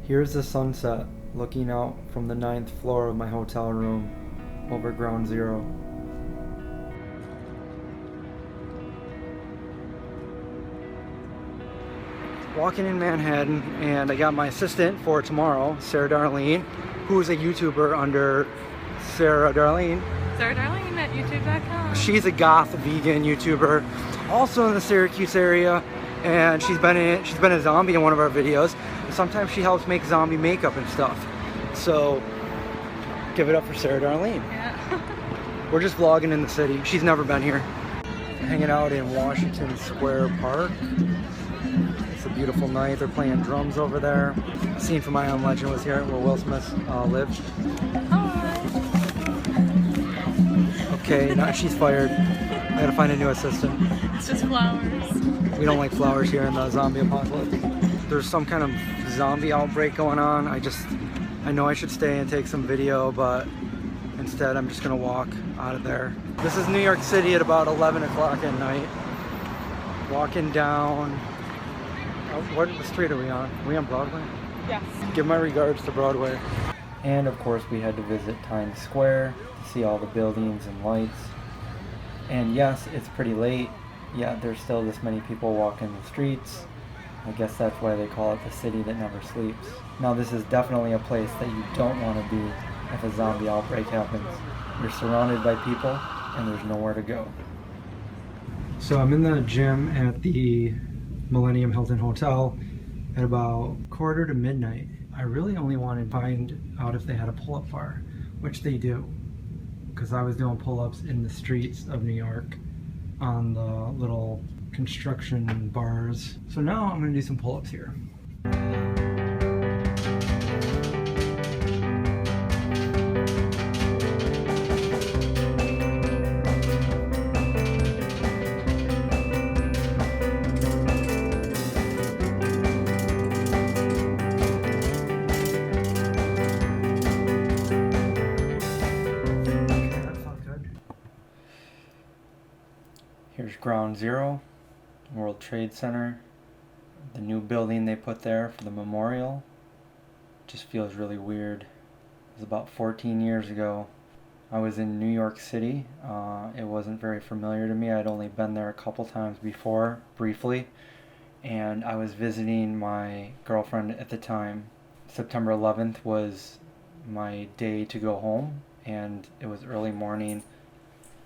Here's the sunset looking out from the 9th floor of my hotel room over ground zero. Walking in Manhattan, and I got my assistant for tomorrow, Sarah Darlene, who's a YouTuber under Sarah Darlene. Sarah Darlene at youtube.com. She's a goth vegan YouTuber, also in the Syracuse area, and she's been a zombie in one of our videos. Sometimes she helps make zombie makeup and stuff. So give it up for Sarah Darlene. Yeah. We're just vlogging in the city. She's never been here. Hanging out in Washington Square Park. It's a beautiful night. They're playing drums over there. A scene from I Am Legend was here where Will Smith lived. Hi. Okay, now she's fired. I gotta find a new assistant. It's just flowers. We don't like flowers here in the zombie apocalypse. There's some kind of zombie outbreak going on. I know I should stay and take some video, but instead I'm just gonna walk out of there. This is New York City at about 11 o'clock at night. Walking down, what street are we on? Are we on Broadway? Yes. Give my regards to Broadway. And of course we had to visit Times Square to see all the buildings and lights. And yes, it's pretty late, yet there's still this many people walking the streets. I guess that's why they call it the city that never sleeps. Now this is definitely a place that you don't want to be if a zombie outbreak happens. You're surrounded by people and there's nowhere to go. So I'm in the gym at the Millennium Hilton Hotel at about quarter to midnight. I really only wanted to find out if they had a pull-up bar, which they do, because I was doing pull-ups in the streets of New York on the little construction bars. So now I'm gonna do some pull-ups here. Here's ground zero, World Trade Center. The new building they put there for the memorial just feels really weird. It was about 14 years ago. I was in New York City. It wasn't very familiar to me. I'd only been there a couple times before, briefly. And I was visiting my girlfriend at the time. September 11th was my day to go home, and it was early morning.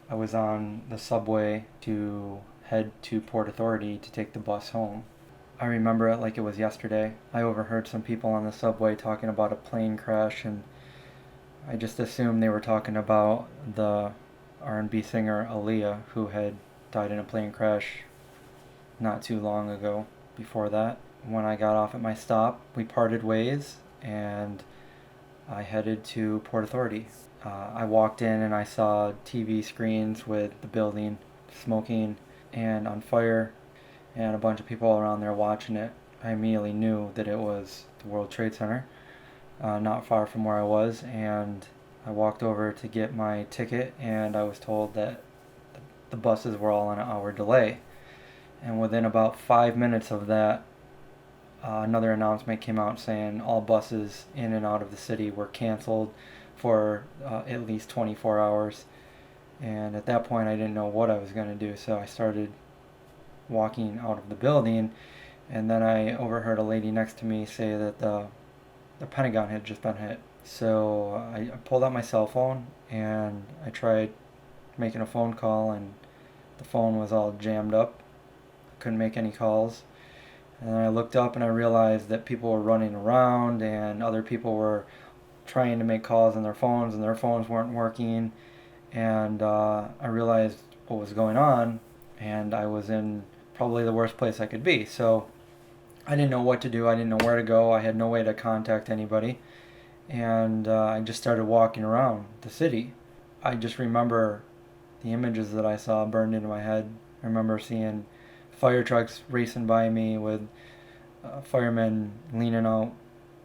I was on the subway to head to Port Authority to take the bus home. I remember it like it was yesterday. I overheard some people on the subway talking about a plane crash, and I just assumed they were talking about the R&B singer Aaliyah, who had died in a plane crash not too long ago. Before that, when I got off at my stop, we parted ways and I headed to Port Authority. I walked in and I saw TV screens with the building smoking and on fire and a bunch of people around there watching it. I immediately knew that it was the World Trade Center, not far from where I was, and I walked over to get my ticket and I was told that the buses were all on an hour delay. And within about 5 minutes of that, another announcement came out saying all buses in and out of the city were canceled for at least 24 hours. And at that point I didn't know what I was going to do, so I started walking out of the building, and then I overheard a lady next to me say that the Pentagon had just been hit. So I pulled out my cell phone and I tried making a phone call, and the phone was all jammed up. Couldn't make any calls. And I looked up and I realized that people were running around and other people were trying to make calls on their phones and their phones weren't working. And I realized what was going on, and I was in probably the worst place I could be. So I didn't know what to do. I didn't know where to go. I had no way to contact anybody. And I just started walking around the city. I just remember the images that I saw burned into my head. I remember seeing fire trucks racing by me with firemen leaning out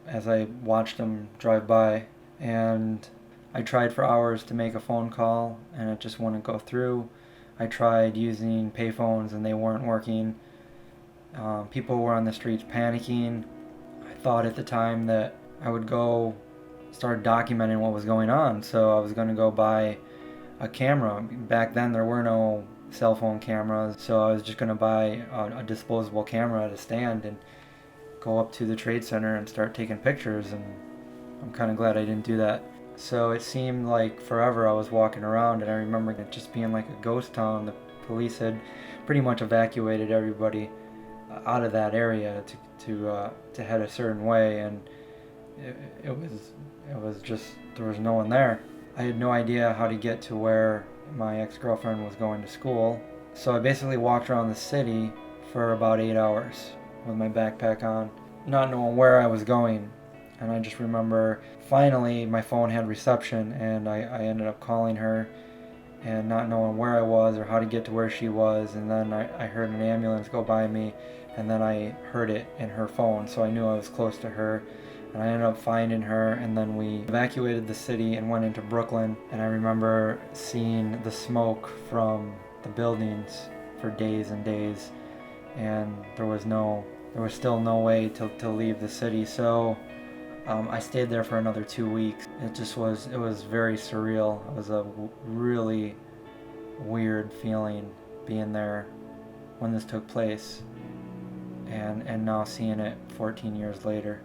as I watched them drive by. And I tried for hours to make a phone call and it just wouldn't go through. I tried using payphones and they weren't working. People were on the streets panicking. I thought at the time that I would go start documenting what was going on. So I was going to go buy a camera. Back then there were no cell phone cameras, so I was just going to buy a disposable camera at a stand and go up to the trade center and start taking pictures, and I'm kind of glad I didn't do that. So it seemed like forever I was walking around, and I remember it just being like a ghost town. The police had pretty much evacuated everybody out of that area to head a certain way, and it was just, there was no one there. I had no idea how to get to where my ex-girlfriend was going to school, so I basically walked around the city for about 8 hours with my backpack on, not knowing where I was going. And I just remember finally my phone had reception, and I ended up calling her and not knowing where I was or how to get to where she was. And then I heard an ambulance go by me, and then I heard it in her phone, so I knew I was close to her. And I ended up finding her, and then we evacuated the city and went into Brooklyn. And I remember seeing the smoke from the buildings for days and days, and there was still no way to leave the city. So I stayed there for another 2 weeks. It was very surreal. It was a really weird feeling being there when this took place, and now seeing it 14 years later.